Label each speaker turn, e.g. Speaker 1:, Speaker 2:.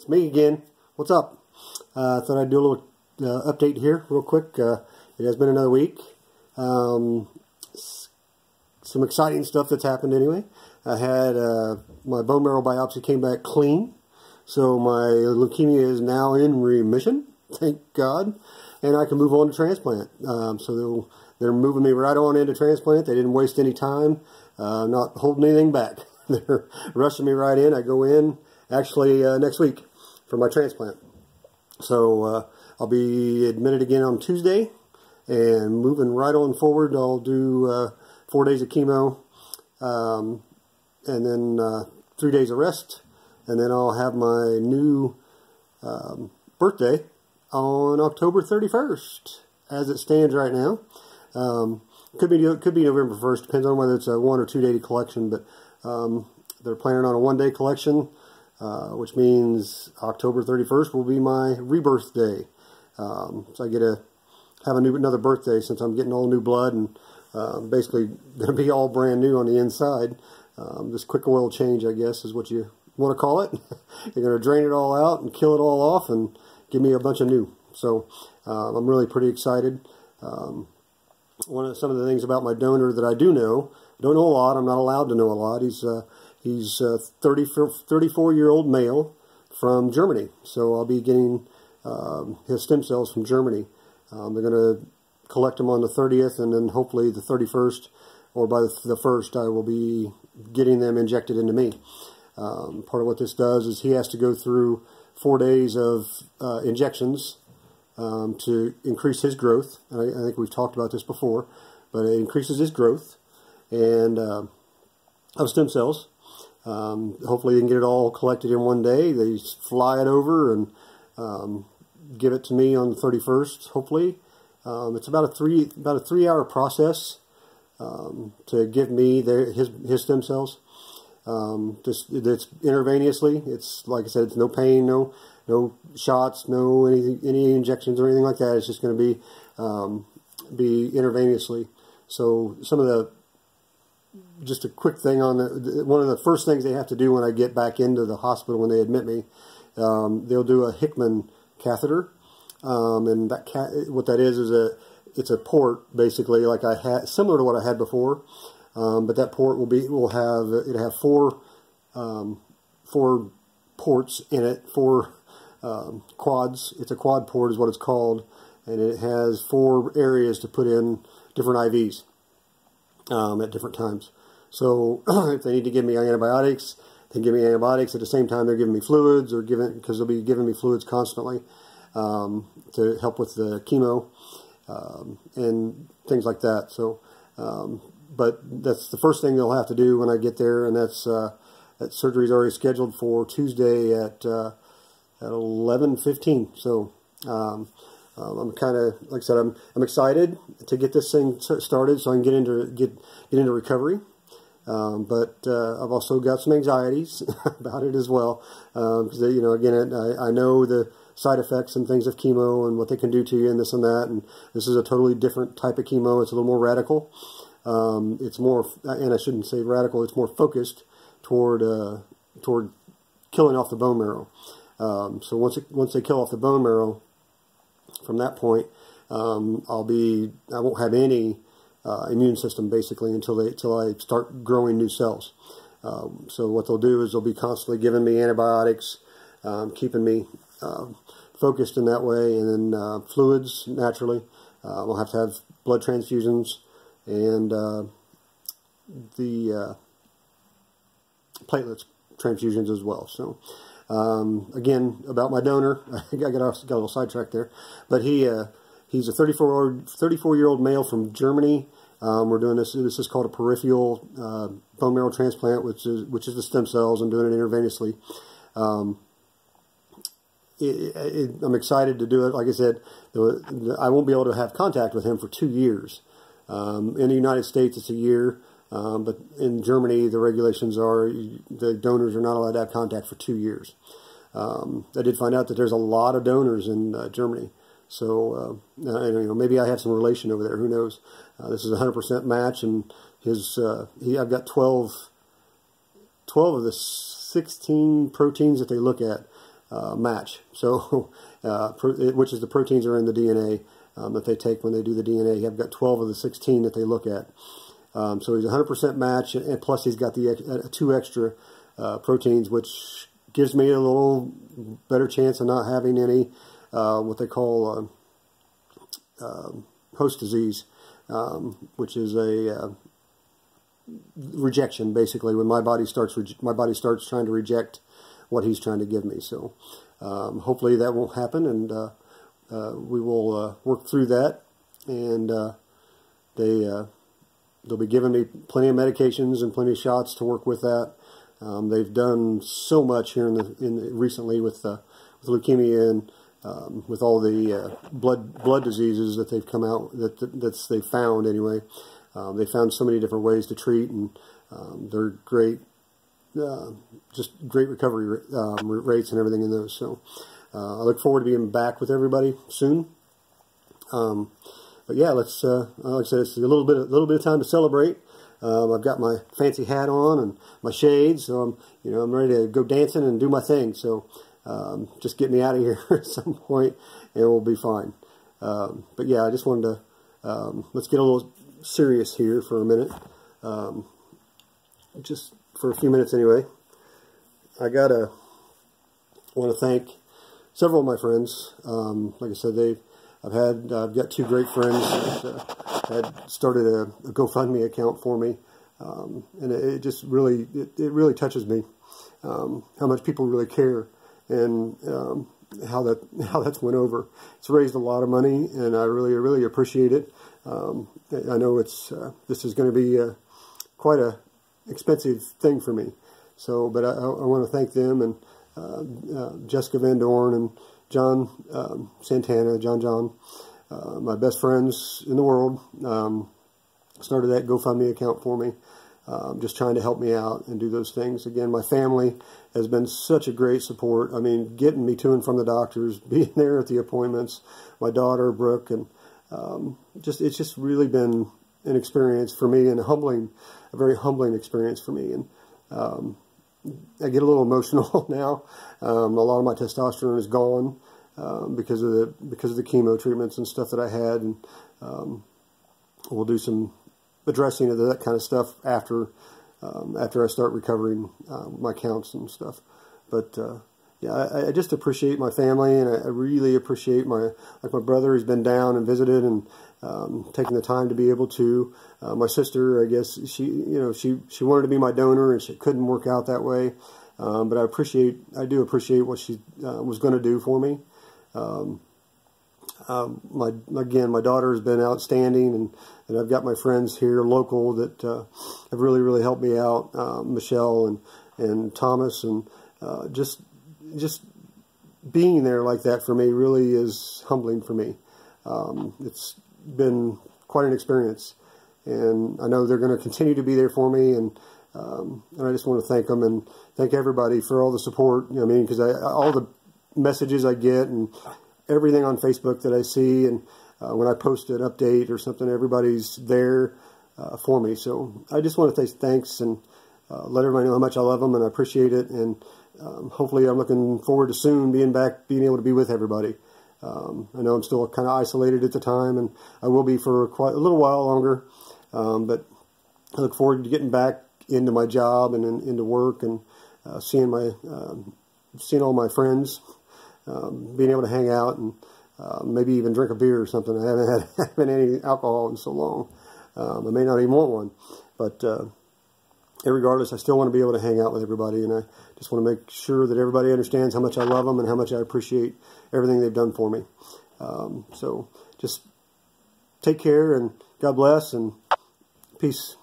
Speaker 1: It's me again. What's up? I thought I'd do a little update here real quick. It has been another week. Some exciting stuff that's happened anyway. I had my bone marrow biopsy came back clean. So my leukemia is now in remission, thank God. And I can move on to transplant. So they're moving me right on into transplant. They didn't waste any time, not holding anything back. They're rushing me right in. I go in actually next week for my transplant. So I'll be admitted again on Tuesday and moving right on forward. I'll do 4 days of chemo and then 3 days of rest. And then I'll have my new birthday on October 31st, as it stands right now. Could be November 1st, depends on whether it's a 1 or 2 day collection, but they're planning on a 1 day collection, which means October 31st will be my rebirth day. So I get to have another birthday since I'm getting all new blood and basically going to be all brand new on the inside. This quick oil change, I guess, is what you want to call it. You're going to drain it all out and kill it all off and give me a bunch of new. So I'm really pretty excited. Some of the things about my donor that I do know, I don't know a lot. I'm not allowed to know a lot. He's a 34-year-old male from Germany. So I'll be getting his stem cells from Germany. They're going to collect them on the 30th, and then hopefully the 31st or by the 1st I will be getting them injected into me. Part of what this does is he has to go through 4 days of injections to increase his growth. I think we've talked about this before, but it increases his growth and of stem cells. Hopefully they can get it all collected in 1 day. They fly it over and give it to me on the 31st, hopefully. It's about a 3 hour process to give me his stem cells. It's intravenously. It's, like I said, it's no pain, no shots, no any injections or anything like that. It's just going to be intravenously. So just a quick thing on one of the first things they have to do when I get back into the hospital when they admit me, they'll do a Hickman catheter, and what that is it's a port basically like I had, similar to what I had before. But that port will have four ports in it, four quads. It's a quad port is what it's called, and it has 4 areas to put in different IVs at different times. So if they need to give me antibiotics, they can give me antibiotics. At the same time, they're giving me fluids, because they'll be giving me fluids constantly to help with the chemo and things like that. So. But that's the first thing they'll have to do when I get there, and that surgery's already scheduled for Tuesday at 11:15. So I'm kind of, like I said, I'm excited to get this thing started so I can get into recovery. But I've also got some anxieties about it as well, because again, I know the side effects and things of chemo and what they can do to you and this and that, and this is a totally different type of chemo. It's a little more radical. It's more, and I shouldn't say radical, it's more focused toward killing off the bone marrow. So once they kill off the bone marrow, from that point, I won't have any immune system basically until I start growing new cells. So what they'll do is they'll be constantly giving me antibiotics, keeping me focused in that way, and then fluids naturally. We'll have to have blood transfusions and the platelets transfusions as well. So again, about my donor, I got a little sidetracked there, but he's a 34-year-old male from Germany. We're doing this. This is called a peripheral bone marrow transplant, which is the stem cells. I'm doing it intravenously. I'm excited to do it. Like I said, I won't be able to have contact with him for 2 years. In the United States, it's a year, but in Germany, the regulations are the donors are not allowed to have contact for 2 years. I did find out that there's a lot of donors in Germany, so maybe I have some relation over there. Who knows? This is a 100% match, and I've got 12 of the 16 proteins that they look at match. So, which is the proteins are in the DNA that they take when they do the DNA. I've got 12 of the 16 that they look at. So he's 100% match, and plus he's got the 2 extra proteins, which gives me a little better chance of not having any what they call host disease, which is a rejection, basically, when my body starts trying to reject what he's trying to give me. So hopefully that won't happen, and we will work through that. And they'll be giving me plenty of medications and plenty of shots to work with that. They've done so much here recently with leukemia and with all the blood diseases that they've come out that they've found anyway. They found so many different ways to treat, and they're great, just great recovery rates and everything in those. So I look forward to being back with everybody soon. But yeah, let's like I said, it's a little bit of time to celebrate. I've got my fancy hat on and my shades, so I'm ready to go dancing and do my thing. So just get me out of here at some point, and we'll be fine. But yeah, I just wanted to let's get a little serious here for a minute, just for a few minutes anyway. I want to thank several of my friends. Like I said, I've got 2 great friends that had started a GoFundMe account for me, and it just really touches me how much people really care, and how that's went over. It's raised a lot of money, and I really appreciate it. I know this is going to be quite a expensive thing for me. So, but I want to thank them, and Jessica Van Dorn and John Santana, John, my best friends in the world, started that GoFundMe account for me, just trying to help me out and do those things. Again, my family has been such a great support. I mean, getting me to and from the doctors, being there at the appointments, my daughter, Brooke, and it's just really been an experience for me, and a very humbling experience for me. And I get a little emotional now. A lot of my testosterone is gone because of the chemo treatments and stuff that I had, and we'll do some addressing of that kind of stuff after I start recovering my counts and stuff. But yeah, I just appreciate my family, and I really appreciate my brother who's been down and visited and taking the time to be able to. My sister, I guess she wanted to be my donor, and she couldn't work out that way. But I do appreciate what she was going to do for me. My daughter has been outstanding, and I've got my friends here local that have really helped me out. Michelle and Thomas, and just being there like that for me really is humbling for me. It's been quite an experience, and I know they're going to continue to be there for me, and I just want to thank them and thank everybody for all the support. Because all the messages I get and everything on Facebook that I see, and when I post an update or something, everybody's there for me. So I just want to say thanks and let everybody know how much I love them, and I appreciate it. And hopefully I'm looking forward to soon being able to be with everybody. I know I'm still kind of isolated at the time, and I will be for quite a little while longer. But I look forward to getting back into my job and into work, and seeing all my friends, being able to hang out, and maybe even drink a beer or something. I haven't had any alcohol in so long. I may not even want one, but regardless, I still want to be able to hang out with everybody, and I just want to make sure that everybody understands how much I love them and how much I appreciate everything they've done for me. So just take care, and God bless, and peace.